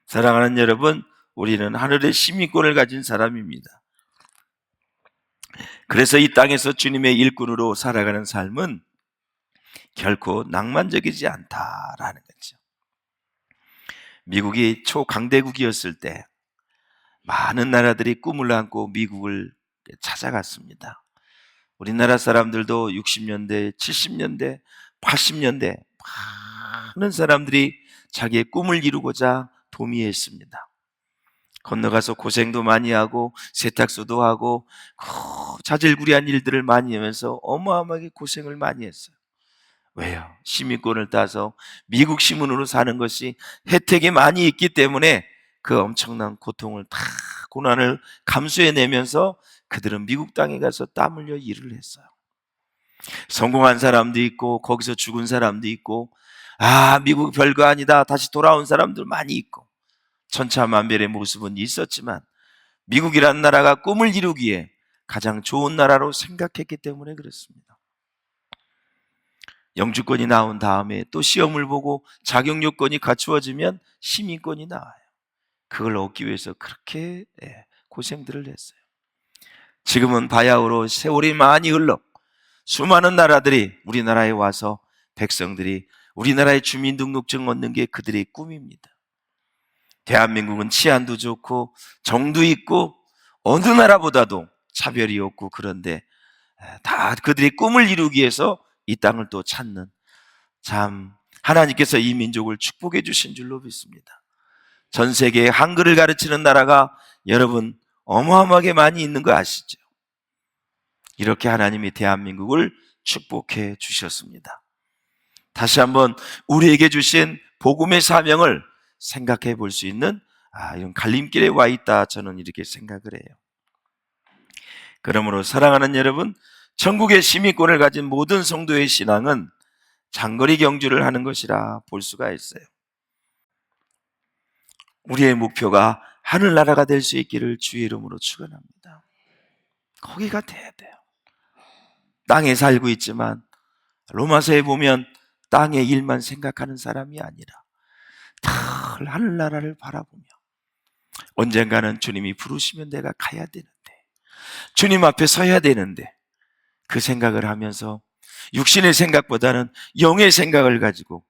사랑하는 여러분, 우리는 하늘의 시민권을 가진 사람입니다. 그래서 이 땅에서 주님의 일꾼으로 살아가는 삶은 결코 낭만적이지 않다라는 거죠. 미국이 초강대국이었을 때 많은 나라들이 꿈을 안고 미국을 찾아갔습니다. 우리나라 사람들도 60년대, 70년대, 80년대 많은 사람들이 자기의 꿈을 이루고자 도미했습니다. 건너가서 고생도 많이 하고 세탁소도 하고 자질구레한 일들을 많이 하면서 어마어마하게 고생을 많이 했어요. 왜요? 시민권을 따서 미국 시민으로 사는 것이 혜택이 많이 있기 때문에 그 엄청난 고통을 다 고난을 감수해내면서 그들은 미국 땅에 가서 땀 흘려 일을 했어요. 성공한 사람도 있고 거기서 죽은 사람도 있고 미국 별거 아니다 다시 돌아온 사람들 많이 있고 천차만별의 모습은 있었지만 미국이라는 나라가 꿈을 이루기에 가장 좋은 나라로 생각했기 때문에 그렇습니다. 영주권이 나온 다음에 또 시험을 보고 자격 요건이 갖추어지면 시민권이 나와요. 그걸 얻기 위해서 그렇게 고생들을 했어요. 지금은 바야흐로 세월이 많이 흘러 수많은 나라들이 우리나라에 와서 백성들이 우리나라의 주민등록증 얻는 게 그들의 꿈입니다. 대한민국은 치안도 좋고 정도 있고 어느 나라보다도 차별이 없고 그런데 다 그들의 꿈을 이루기 위해서 이 땅을 또 찾는 참 하나님께서 이 민족을 축복해 주신 줄로 믿습니다. 전 세계에 한글을 가르치는 나라가 여러분 어마어마하게 많이 있는 거 아시죠? 이렇게 하나님이 대한민국을 축복해 주셨습니다. 다시 한번 우리에게 주신 복음의 사명을 생각해 볼 수 있는 이런 갈림길에 와 있다 저는 이렇게 생각을 해요. 그러므로 사랑하는 여러분, 천국의 시민권을 가진 모든 성도의 신앙은 장거리 경주를 하는 것이라 볼 수가 있어요. 우리의 목표가 하늘나라가 될 수 있기를 주의 이름으로 축원합니다. 거기가 돼야 돼요. 땅에 살고 있지만 로마서에 보면 땅의 일만 생각하는 사람이 아니라 늘 하늘나라를 바라보며 언젠가는 주님이 부르시면 내가 가야 되는데 주님 앞에 서야 되는데 그 생각을 하면서 육신의 생각보다는 영의 생각을 가지고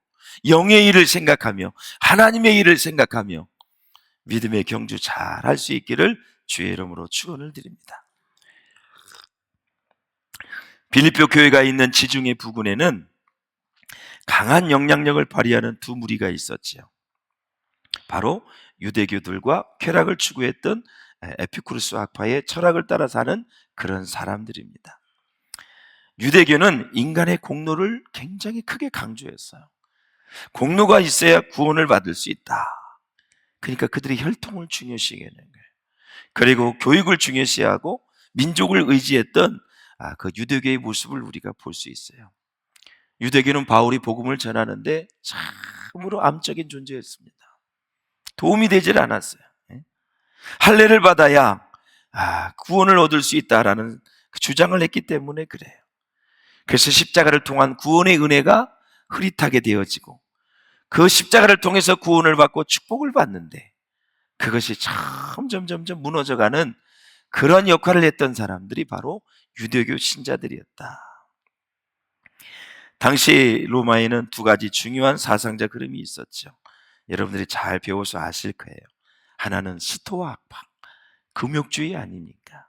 영의 일을 생각하며 하나님의 일을 생각하며 믿음의 경주 잘 할 수 있기를 주의 이름으로 축원을 드립니다. 빌립보 교회가 있는 지중해 부근에는 강한 영향력을 발휘하는 두 무리가 있었지요. 바로 유대교들과 쾌락을 추구했던 에피쿠르스 학파의 철학을 따라 사는 그런 사람들입니다. 유대교는 인간의 공로를 굉장히 크게 강조했어요. 공로가 있어야 구원을 받을 수 있다. 그러니까 그들이 혈통을 중요시 여기는 거예요. 그리고 교육을 중요시하고 민족을 의지했던 그 유대교의 모습을 우리가 볼 수 있어요. 유대교는 바울이 복음을 전하는데 참으로 암적인 존재였습니다. 도움이 되질 않았어요. 할례를 받아야 구원을 얻을 수 있다라는 주장을 했기 때문에 그래요. 그래서 십자가를 통한 구원의 은혜가 흐릿하게 되어지고 그 십자가를 통해서 구원을 받고 축복을 받는데 그것이 점점 무너져가는 그런 역할을 했던 사람들이 바로 유대교 신자들이었다. 당시 로마에는 두 가지 중요한 사상자 그림이 있었죠. 여러분들이 잘 배워서 아실 거예요. 하나는 스토아 학파, 금욕주의 아닙니까?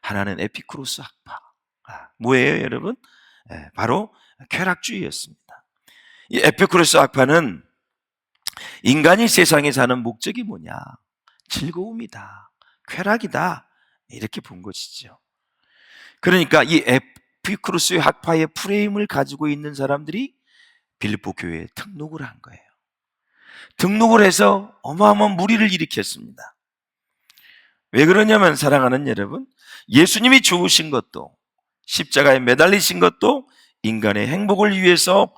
하나는 에피쿠로스 학파. 뭐예요, 여러분? 바로 쾌락주의였습니다. 이 에피쿠로스 학파는 인간이 세상에 사는 목적이 뭐냐? 즐거움이다, 쾌락이다, 이렇게 본 것이죠. 그러니까 이 에피쿠로스 학파의 프레임을 가지고 있는 사람들이 빌립보 교회에 등록을 한 거예요. 등록을 해서 어마어마한 무리를 일으켰습니다. 왜 그러냐면 사랑하는 여러분, 예수님이 죽으신 것도 십자가에 매달리신 것도 인간의 행복을 위해서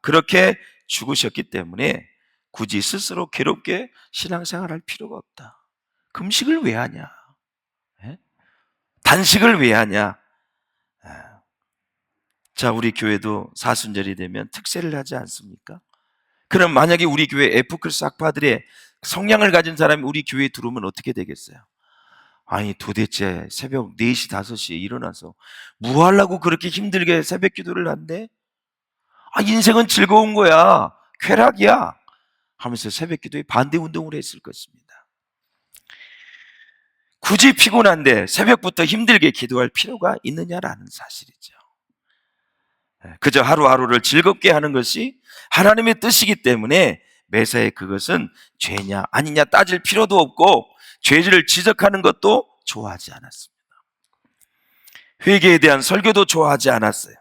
그렇게 죽으셨기 때문에 굳이 스스로 괴롭게 신앙생활할 필요가 없다. 금식을 왜 하냐? 단식을 왜 하냐? 자, 우리 교회도 사순절이 되면 특세를 하지 않습니까? 그럼 만약에 우리 교회 에피쿠로스 학파들의 성량을 가진 사람이 우리 교회에 들어오면 어떻게 되겠어요? 아니 도대체 새벽 4시 5시에 일어나서 뭐 하려고 그렇게 힘들게 새벽 기도를 한대? 인생은 즐거운 거야, 쾌락이야 하면서 새벽 기도에 반대 운동을 했을 것입니다. 굳이 피곤한데 새벽부터 힘들게 기도할 필요가 있느냐라는 사실이죠. 그저 하루하루를 즐겁게 하는 것이 하나님의 뜻이기 때문에 매사에 그것은 죄냐 아니냐 따질 필요도 없고 죄를 지적하는 것도 좋아하지 않았습니다. 회개에 대한 설교도 좋아하지 않았어요.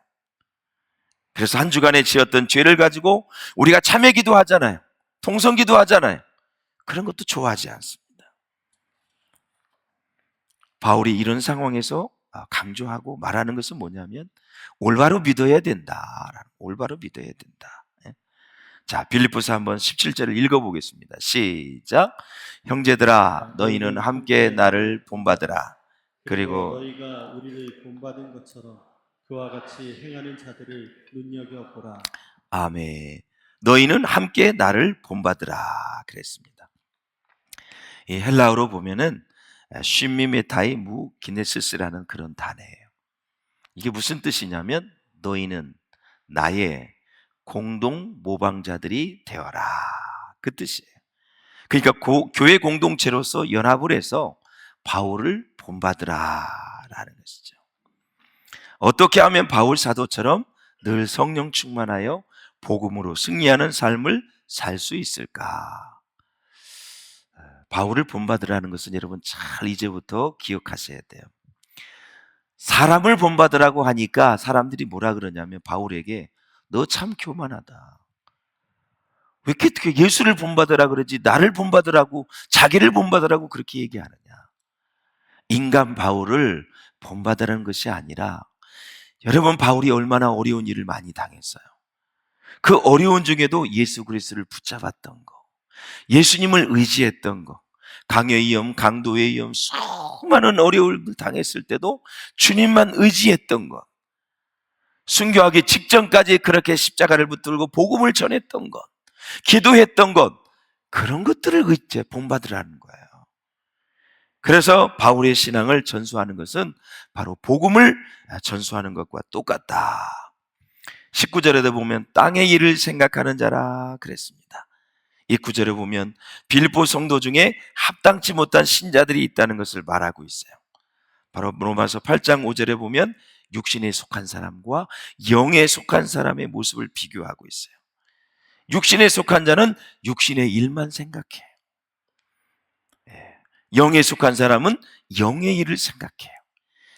그래서 한 주간에 지었던 죄를 가지고 우리가 참회기도 하잖아요. 통성기도 하잖아요. 그런 것도 좋아하지 않습니다. 바울이 이런 상황에서 강조하고 말하는 것은 뭐냐면 올바로 믿어야 된다. 올바로 믿어야 된다. 자, 빌립보서 한번 17절을 읽어보겠습니다. 시작. 형제들아 너희는 함께 나를 본받으라. 그리고 너희가 우리를 본받은 것처럼 그와 같이 행하는 자들을 눈여겨보라. 아멘. 너희는 함께 나를 본받으라 그랬습니다. 이 헬라어로 보면은 쉬미메타이 무 기네시스라는 그런 단어예요. 이게 무슨 뜻이냐면 너희는 나의 공동 모방자들이 되어라, 그 뜻이에요. 그러니까 교회 공동체로서 연합을 해서 바울을 본받으라라는 것이죠. 어떻게 하면 바울 사도처럼 늘 성령 충만하여 복음으로 승리하는 삶을 살 수 있을까? 바울을 본받으라는 것은 여러분 잘 이제부터 기억하셔야 돼요. 사람을 본받으라고 하니까 사람들이 뭐라 그러냐면 바울에게 너 참 교만하다. 왜 이렇게 예수를 본받으라 그러지 나를 본받으라고, 자기를 본받으라고 그렇게 얘기하느냐. 인간 바울을 본받으라는 것이 아니라, 여러분 바울이 얼마나 어려운 일을 많이 당했어요. 그 어려운 중에도 예수 그리스도를 붙잡았던 거, 예수님을 의지했던 거, 강의 위험, 강도의 위험, 수많은 어려움을 당했을 때도 주님만 의지했던 것, 순교하기 직전까지 그렇게 십자가를 붙들고 복음을 전했던 것, 기도했던 것, 그런 것들을 이제 본받으라는 거예요. 그래서 바울의 신앙을 전수하는 것은 바로 복음을 전수하는 것과 똑같다. 19절에도 보면 땅의 일을 생각하는 자라 그랬습니다. 이 구절에 보면 빌립보 성도 중에 합당치 못한 신자들이 있다는 것을 말하고 있어요. 바로 로마서 8장 5절에 보면 육신에 속한 사람과 영에 속한 사람의 모습을 비교하고 있어요. 육신에 속한 자는 육신의 일만 생각해요. 영에 속한 사람은 영의 일을 생각해요.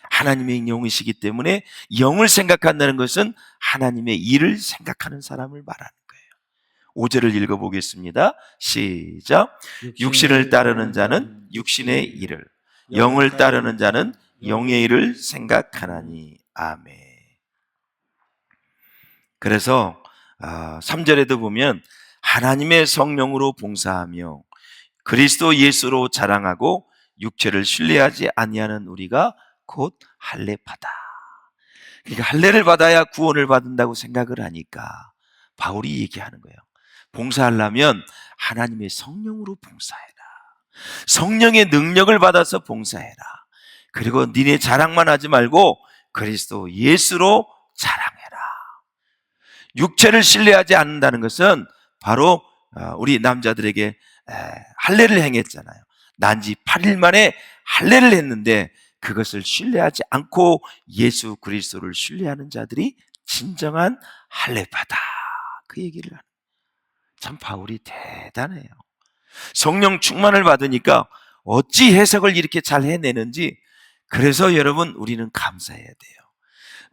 하나님의 영이시기 때문에 영을 생각한다는 것은 하나님의 일을 생각하는 사람을 말하는 거예요. 5절을 읽어보겠습니다. 시작. 육신을 따르는 자는 육신의 일을, 영을 따르는 자는 영의 일을 생각하나니. 아멘. 그래서 3절에도 보면 하나님의 성령으로 봉사하며 그리스도 예수로 자랑하고 육체를 신뢰하지 아니하는 우리가 곧 할례받아. 그러니까 할례를 받아야 구원을 받는다고 생각을 하니까 바울이 얘기하는 거예요. 봉사하려면 하나님의 성령으로 봉사해라. 성령의 능력을 받아서 봉사해라. 그리고 니네 자랑만 하지 말고 그리스도 예수로 자랑해라. 육체를 신뢰하지 않는다는 것은 바로 우리 남자들에게 할례를 행했잖아요. 난지 8일 만에 할례를 했는데 그것을 신뢰하지 않고 예수 그리스도를 신뢰하는 자들이 진정한 할례받아. 그 얘기를 하는. 참 바울이 대단해요. 성령 충만을 받으니까 어찌 해석을 이렇게 잘 해내는지. 그래서 여러분 우리는 감사해야 돼요.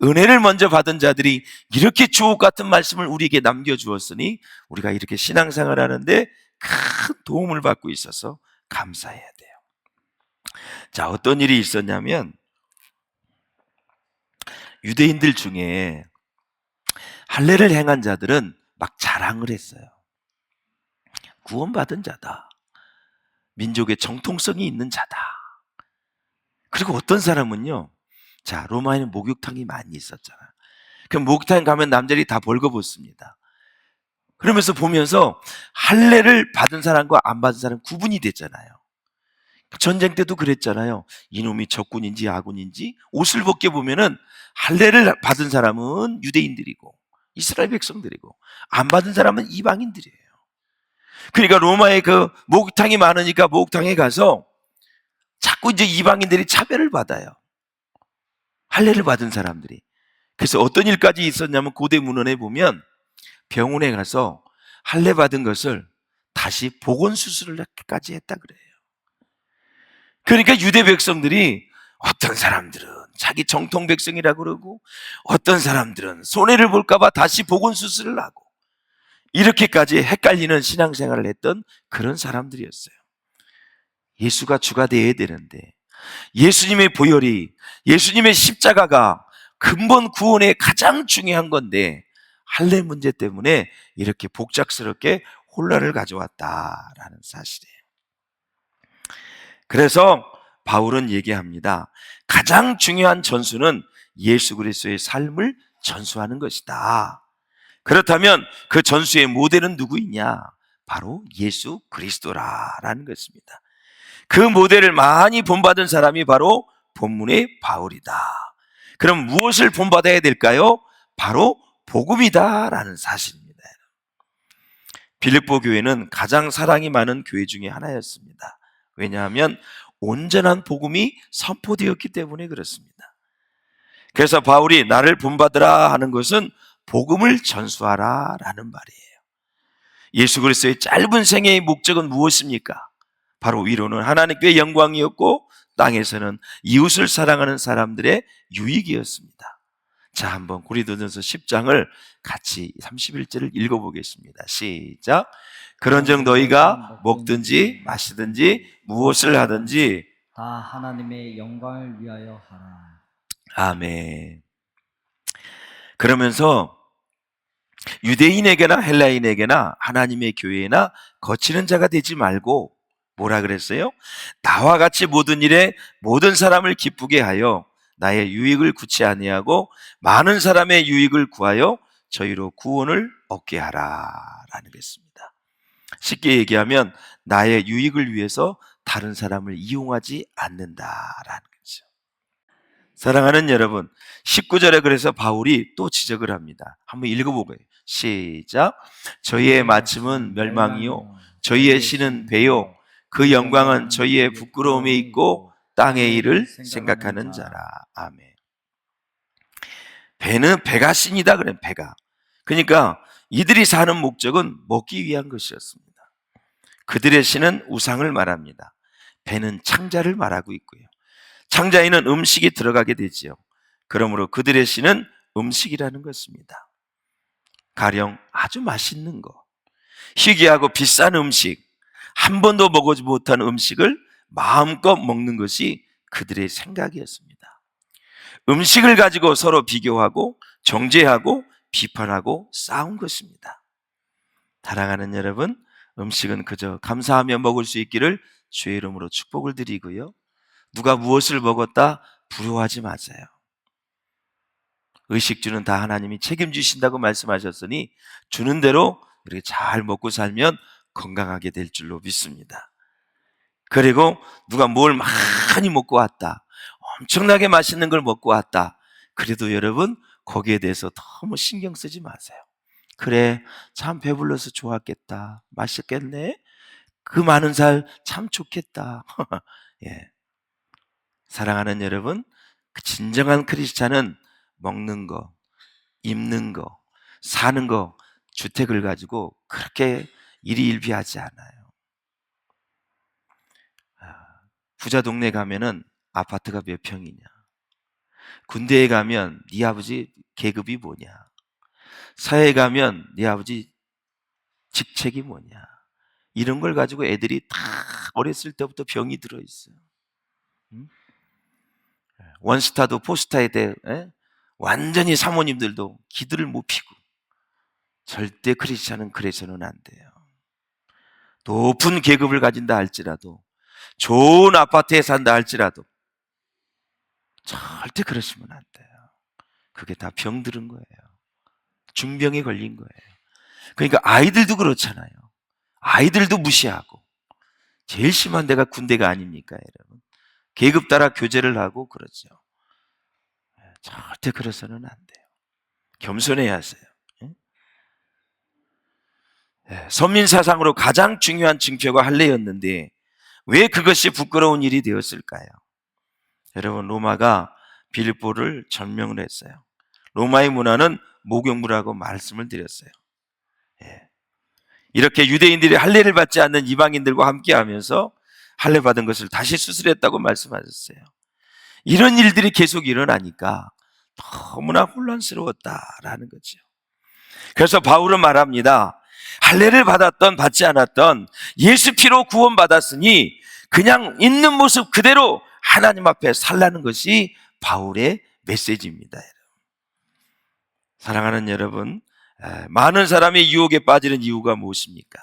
은혜를 먼저 받은 자들이 이렇게 주옥 같은 말씀을 우리에게 남겨주었으니 우리가 이렇게 신앙생활 하는데 큰 도움을 받고 있어서 감사해야 돼요. 자, 어떤 일이 있었냐면 유대인들 중에 할례를 행한 자들은 막 자랑을 했어요. 구원받은 자다. 민족의 정통성이 있는 자다. 그리고 어떤 사람은요, 자, 로마에는 목욕탕이 많이 있었잖아요. 그럼 목욕탕 가면 남자들이 다 벌거벗습니다. 그러면서 보면서 할례를 받은 사람과 안 받은 사람 구분이 됐잖아요. 전쟁 때도 그랬잖아요. 이놈이 적군인지 아군인지 옷을 벗겨보면은 할례를 받은 사람은 유대인들이고 이스라엘 백성들이고 안 받은 사람은 이방인들이에요. 그러니까 로마의 그 목욕탕이 많으니까 목욕탕에 가서 자꾸 이제 이방인들이 차별을 받아요. 할례를 받은 사람들이. 그래서 어떤 일까지 있었냐면 고대 문헌에 보면 병원에 가서 할례 받은 것을 다시 복원 수술을까지 했다 그래요. 그러니까 유대 백성들이 어떤 사람들은 자기 정통 백성이라고 그러고 어떤 사람들은 손해를 볼까봐 다시 복원 수술을 하고 이렇게까지 헷갈리는 신앙생활을 했던 그런 사람들이었어요. 예수가 주가 되어야 되는데 예수님의 보혈이, 예수님의 십자가가 근본 구원의 가장 중요한 건데 할례 문제 때문에 이렇게 복잡스럽게 혼란을 가져왔다라는 사실이에요. 그래서 바울은 얘기합니다. 가장 중요한 전수는 예수 그리스도의 삶을 전수하는 것이다. 그렇다면 그 전수의 모델은 누구이냐? 바로 예수 그리스도라는 것입니다. 그 모델을 많이 본받은 사람이 바로 본문의 바울이다. 그럼 무엇을 본받아야 될까요? 바로 복음이다라는 사실입니다. 빌립보 교회는 가장 사랑이 많은 교회 중에 하나였습니다. 왜냐하면 온전한 복음이 선포되었기 때문에 그렇습니다. 그래서 바울이 나를 본받으라 하는 것은 복음을 전수하라 라는 말이에요. 예수 그리스도의 짧은 생애의 목적은 무엇입니까? 바로 위로는 하나님께 영광이었고 땅에서는 이웃을 사랑하는 사람들의 유익이었습니다. 자, 한번 고린도전서 10장을 같이 31절을 읽어보겠습니다. 시작. 그런즉 너희가 먹든지 마시든지 무엇을 하든지 다 하나님의 영광을 위하여 하라. 아멘. 그러면서 유대인에게나 헬라인에게나 하나님의 교회나 거치는 자가 되지 말고 뭐라 그랬어요? 나와 같이 모든 일에 모든 사람을 기쁘게 하여 나의 유익을 구치 아니하고 많은 사람의 유익을 구하여 저희로 구원을 얻게 하라라는 것입니다. 쉽게 얘기하면 나의 유익을 위해서 다른 사람을 이용하지 않는다라는 거죠. 사랑하는 여러분, 19절에 그래서 바울이 또 지적을 합니다. 한번 읽어보고요. 시작. 저희의 마침은 멸망이요 저희의 신은 배요 그 영광은 저희의 부끄러움에 있고 땅의 일을 생각하는 자라. 아멘. 배가 신이다 그래. 배가. 그러니까 이들이 사는 목적은 먹기 위한 것이었습니다. 그들의 신은 우상을 말합니다. 배는 창자를 말하고 있고요. 창자에는 음식이 들어가게 되지요. 그러므로 그들의 신은 음식이라는 것입니다. 가령 아주 맛있는 거, 희귀하고 비싼 음식, 한 번도 먹어보지 못한 음식을 마음껏 먹는 것이 그들의 생각이었습니다. 음식을 가지고 서로 비교하고 정죄하고 비판하고 싸운 것입니다. 사랑하는 여러분, 음식은 그저 감사하며 먹을 수 있기를 주의 이름으로 축복을 드리고요. 누가 무엇을 먹었다 부러워하지 마세요. 의식주는 다 하나님이 책임지신다고 말씀하셨으니 주는 대로 이렇게 잘 먹고 살면 건강하게 될 줄로 믿습니다. 그리고 누가 뭘 많이 먹고 왔다, 엄청나게 맛있는 걸 먹고 왔다, 그래도 여러분 거기에 대해서 너무 신경 쓰지 마세요. 그래, 참 배불러서 좋았겠다, 맛있겠네, 그 많은 살 참 좋겠다. 예. 사랑하는 여러분, 그 진정한 크리스찬은 먹는 거, 입는 거, 사는 거, 주택을 가지고 그렇게 일희일비하지 않아요. 부자 동네 가면은 아파트가 몇 평이냐, 군대에 가면 네 아버지 계급이 뭐냐, 사회에 가면 네 아버지 직책이 뭐냐, 이런 걸 가지고 애들이 다 어렸을 때부터 병이 들어있어요. 원스타도 포스타에 대해 완전히 사모님들도 기들을 못 피고, 절대 크리스찬은 그래서는 안 돼요. 높은 계급을 가진다 할지라도, 좋은 아파트에 산다 할지라도 절대 그러시면 안 돼요. 그게 다 병들은 거예요. 중병에 걸린 거예요. 그러니까 아이들도 그렇잖아요. 아이들도 무시하고. 제일 심한 데가 군대가 아닙니까, 여러분? 계급 따라 교제를 하고 그러죠. 절대 그래서는 안 돼요. 겸손해야 하세요. 선민 사상으로 가장 중요한 징표가 할례였는데 왜 그것이 부끄러운 일이 되었을까요? 여러분, 로마가 빌립보를 점령을 했어요. 로마의 문화는 목욕물하고 말씀을 드렸어요. 이렇게 유대인들이 할례를 받지 않는 이방인들과 함께하면서 할례 받은 것을 다시 수술했다고 말씀하셨어요. 이런 일들이 계속 일어나니까 너무나 혼란스러웠다라는 거죠. 그래서 바울은 말합니다. 할례를 받았던 받지 않았던 예수 피로 구원받았으니 그냥 있는 모습 그대로 하나님 앞에 살라는 것이 바울의 메시지입니다. 사랑하는 여러분, 많은 사람이 유혹에 빠지는 이유가 무엇입니까?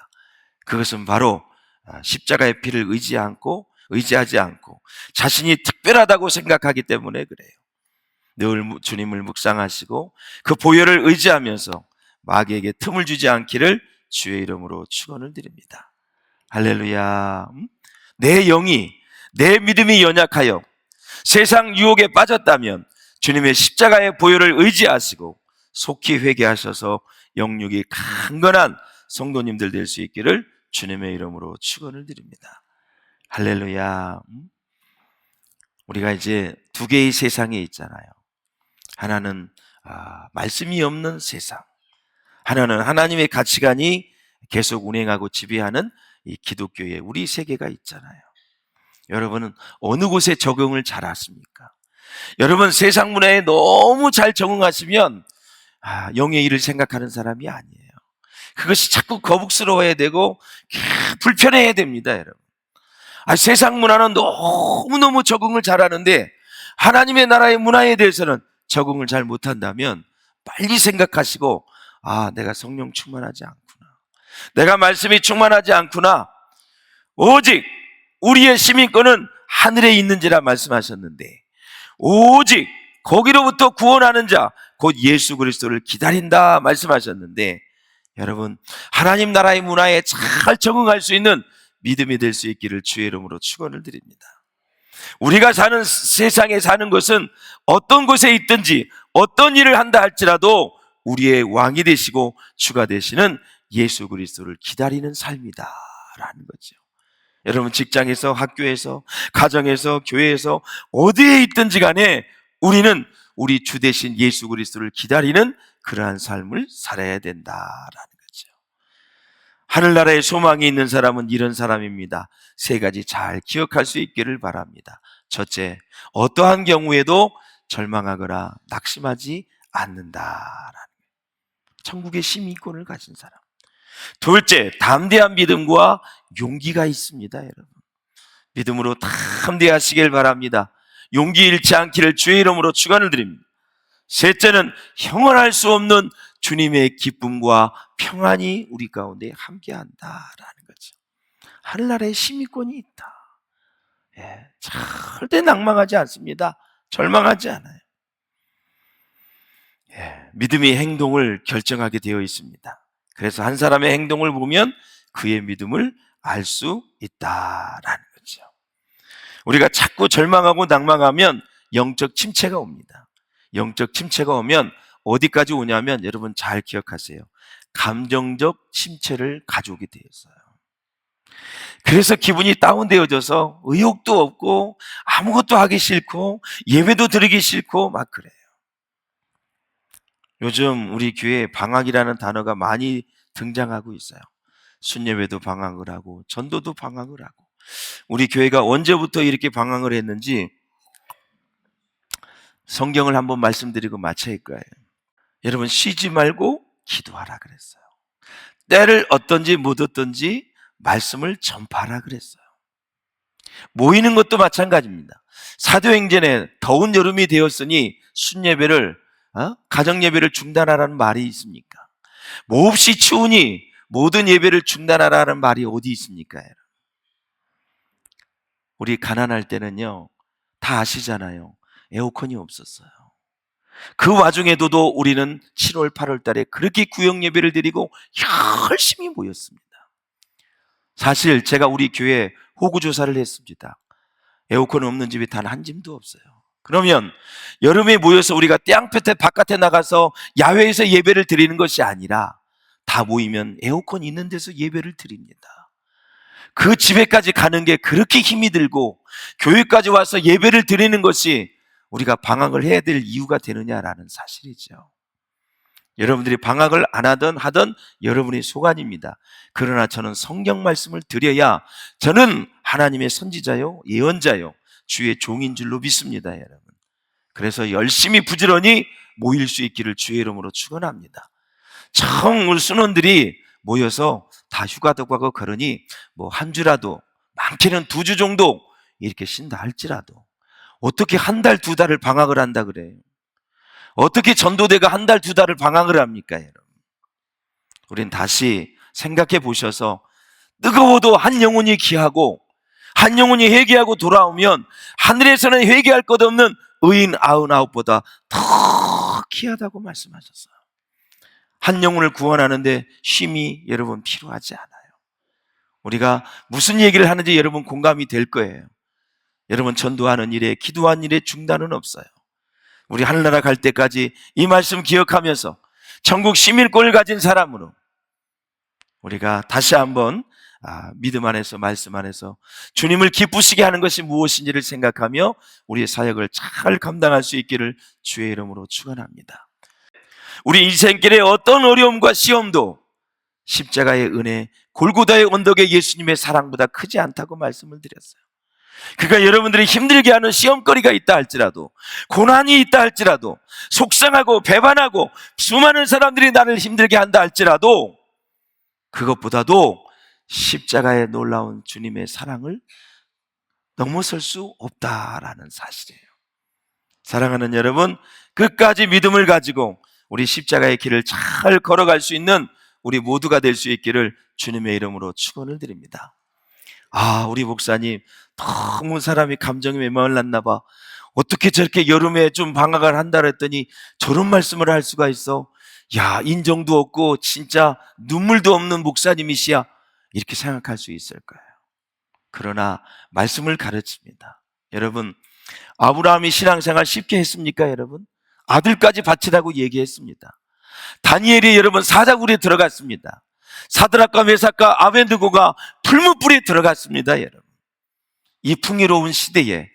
그것은 바로 십자가의 피를 의지하지 않고 자신이 특별하다고 생각하기 때문에 그래요. 늘 주님을 묵상하시고 그 보혈을 의지하면서 마귀에게 틈을 주지 않기를 주의 이름으로 축원을 드립니다. 할렐루야. 내 영이, 내 믿음이 연약하여 세상 유혹에 빠졌다면 주님의 십자가의 보혈을 의지하시고 속히 회개하셔서 영육이 강건한 성도님들 될 수 있기를 주님의 이름으로 축원을 드립니다. 할렐루야. 우리가 이제 두 개의 세상에 있잖아요. 하나는 말씀이 없는 세상, 하나는 하나님의 가치관이 계속 운행하고 지배하는 이 기독교의 우리 세계가 있잖아요. 여러분은 어느 곳에 적응을 잘 하십니까? 여러분, 세상 문화에 너무 잘 적응하시면 영의 일을 생각하는 사람이 아니에요. 그것이 자꾸 거북스러워야 되고 불편해야 됩니다, 여러분. 세상 문화는 너무너무 적응을 잘하는데 하나님의 나라의 문화에 대해서는 적응을 잘 못한다면 빨리 생각하시고 내가 성령 충만하지 않구나, 내가 말씀이 충만하지 않구나, 오직 우리의 시민권은 하늘에 있는지라 말씀하셨는데 오직 거기로부터 구원하는 자 곧 예수 그리스도를 기다린다 말씀하셨는데, 여러분, 하나님 나라의 문화에 잘 적응할 수 있는 믿음이 될 수 있기를 주의 이름으로 축원을 드립니다. 우리가 사는 세상에 사는 것은 어떤 곳에 있든지 어떤 일을 한다 할지라도 우리의 왕이 되시고 주가 되시는 예수 그리스도를 기다리는 삶이다라는 거죠. 여러분, 직장에서, 학교에서, 가정에서, 교회에서 어디에 있든지 간에 우리는 우리 주 되신 예수 그리스도를 기다리는 그러한 삶을 살아야 된다라는 거죠. 하늘나라에 소망이 있는 사람은 이런 사람입니다. 세 가지 잘 기억할 수 있기를 바랍니다. 첫째, 어떠한 경우에도 절망하거나 낙심하지 않는다라는 거예요. 천국의 시민권을 가진 사람. 둘째, 담대한 믿음과 용기가 있습니다, 여러분. 믿음으로 담대하시길 바랍니다. 용기 잃지 않기를 주의 이름으로 축원을 드립니다. 셋째는 형언할 수 없는 주님의 기쁨과 평안이 우리 가운데 함께한다라는 거죠. 하늘나라에 시민권이 있다. 절대 낭망하지 않습니다. 절망하지 않아요. 믿음이 행동을 결정하게 되어 있습니다. 그래서 한 사람의 행동을 보면 그의 믿음을 알 수 있다라는 거죠. 우리가 자꾸 절망하고 낭망하면 영적 침체가 옵니다. 영적 침체가 오면 어디까지 오냐면, 여러분 잘 기억하세요. 감정적 침체를 가져오게 되어 있어요. 그래서 기분이 다운되어져서 의욕도 없고 아무것도 하기 싫고 예배도 드리기 싫고 막 그래요. 요즘 우리 교회에 방학이라는 단어가 많이 등장하고 있어요. 순예배도 방학을 하고 전도도 방학을 하고. 우리 교회가 언제부터 이렇게 방학을 했는지 성경을 한번 말씀드리고 마쳐야 할 거예요. 여러분, 쉬지 말고 기도하라 그랬어요. 때를 어떤지 못 어떤지 말씀을 전파하라 그랬어요. 모이는 것도 마찬가지입니다. 사도행전에 더운 여름이 되었으니 순예배를 가정예배를 중단하라는 말이 있습니까? 몹시 추우니 모든 예배를 중단하라는 말이 어디 있습니까? 우리 가난할 때는요, 다 아시잖아요. 에어컨이 없었어요. 그 와중에도 우리는 7월, 8월 달에 그렇게 구역 예배를 드리고 열심히 모였습니다. 사실 제가 우리 교회 호구조사를 했습니다. 에어컨 없는 집이 단 한 집도 없어요. 그러면 여름에 모여서 우리가 땅볕에 바깥에 나가서 야외에서 예배를 드리는 것이 아니라 다 모이면 에어컨 있는 데서 예배를 드립니다. 그 집에까지 가는 게 그렇게 힘이 들고 교회까지 와서 예배를 드리는 것이 우리가 방학을 해야 될 이유가 되느냐라는 사실이죠. 여러분들이 방학을 안 하든 여러분의 소관입니다. 그러나 저는 성경 말씀을 드려야 저는 하나님의 선지자요, 예언자요, 주의 종인 줄로 믿습니다, 여러분. 그래서 열심히 부지런히 모일 수 있기를 주의 이름으로 축원합니다. 참 우리 순원들이 모여서 다 휴가도 가고 그러니 뭐 한 주라도, 많게는 2주 정도 이렇게 쉰다 할지라도 어떻게 한 달, 2달을 방학을 한다 그래요? 어떻게 전도대가 한 달, 2달을 방학을 합니까, 여러분? 우린 다시 생각해 보셔서 뜨거워도 한 영혼이 귀하고 한 영혼이 회개하고 돌아오면 하늘에서는 회개할 것 없는 의인 99보다 더 귀하다고 말씀하셨어요. 한 영혼을 구원하는데 쉼이 여러분 필요하지 않아요. 우리가 무슨 얘기를 하는지 여러분 공감이 될 거예요. 여러분 전도하는 일에, 기도하는 일에 중단은 없어요. 우리 하늘나라 갈 때까지 이 말씀 기억하면서 전국 시민권을 가진 사람으로 우리가 다시 한번 믿음 안에서, 말씀 안에서 주님을 기쁘시게 하는 것이 무엇인지를 생각하며 우리의 사역을 잘 감당할 수 있기를 주의 이름으로 축원합니다. 우리 인생길의 어떤 어려움과 시험도 십자가의 은혜, 골고다의 언덕의 예수님의 사랑보다 크지 않다고 말씀을 드렸어요. 그러니까 여러분들이 힘들게 하는 시험거리가 있다 할지라도, 고난이 있다 할지라도, 속상하고 배반하고 수많은 사람들이 나를 힘들게 한다 할지라도 그것보다도 십자가의 놀라운 주님의 사랑을 넘어설 수 없다라는 사실이에요. 사랑하는 여러분, 끝까지 믿음을 가지고 우리 십자가의 길을 잘 걸어갈 수 있는 우리 모두가 될 수 있기를 주님의 이름으로 축원을 드립니다. 우리 목사님 너무 사람이 감정이 메말랐나 봐. 어떻게 저렇게 여름에 좀 방학을 한다 그랬더니 저런 말씀을 할 수가 있어. 야, 인정도 없고 진짜 눈물도 없는 목사님이시야. 이렇게 생각할 수 있을 거예요. 그러나 말씀을 가르칩니다. 여러분, 아브라함이 신앙생활 쉽게 했습니까, 여러분? 아들까지 바치라고 얘기했습니다. 다니엘이 여러분 사자굴에 들어갔습니다. 사드락과 메삭과 아벤느고가 풀무불에 들어갔습니다, 여러분. 이 풍요로운 시대에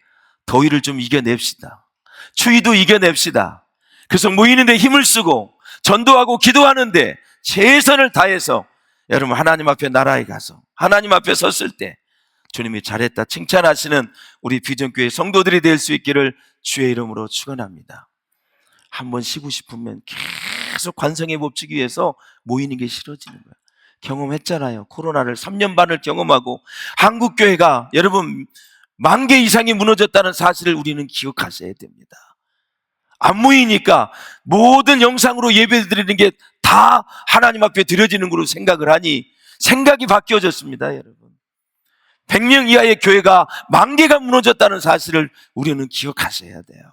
더위를 좀 이겨냅시다. 추위도 이겨냅시다. 그래서 모이는데 힘을 쓰고 전도하고 기도하는데 최선을 다해서 여러분 하나님 앞에 나라에 가서 하나님 앞에 섰을 때 주님이 잘했다 칭찬하시는 우리 비전교회 성도들이 될 수 있기를 주의 이름으로 축원합니다. 한번 쉬고 싶으면 계속 관성의 법칙 위해서 모이는 게 싫어지는 거예요. 경험했잖아요. 코로나를 3년 반을 경험하고 한국교회가 여러분 10,000개 이상이 무너졌다는 사실을 우리는 기억하셔야 됩니다. 안 모이니까 모든 영상으로 예배 드리는 게 다 하나님 앞에 드려지는 걸로 생각을 하니 생각이 바뀌어졌습니다, 여러분. 100명 이하의 교회가 10,000개가 무너졌다는 사실을 우리는 기억하셔야 돼요.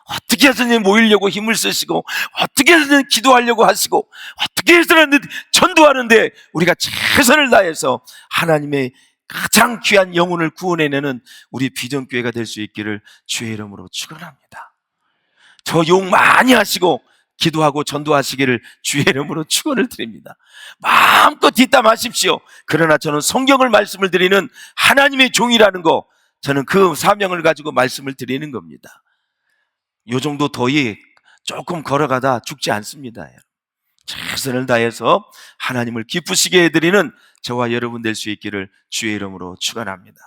어떻게 해서든 모이려고 힘을 쓰시고 어떻게 해서든 기도하려고 하시고 어떻게 해서든 전도하는데 우리가 최선을 다해서 하나님의 가장 귀한 영혼을 구원해내는 우리 비전교회가 될 수 있기를 주의 이름으로 축원합니다. 저 욕 많이 하시고 기도하고 전도하시기를 주의 이름으로 축원을 드립니다. 마음껏 뒷담하십시오. 그러나 저는 성경을 말씀을 드리는 하나님의 종이라는 거, 저는 그 사명을 가지고 말씀을 드리는 겁니다. 요 정도 더위 조금 걸어가다 죽지 않습니다. 최선을 다해서 하나님을 기쁘시게 해드리는 저와 여러분 될 수 있기를 주의 이름으로 축원합니다.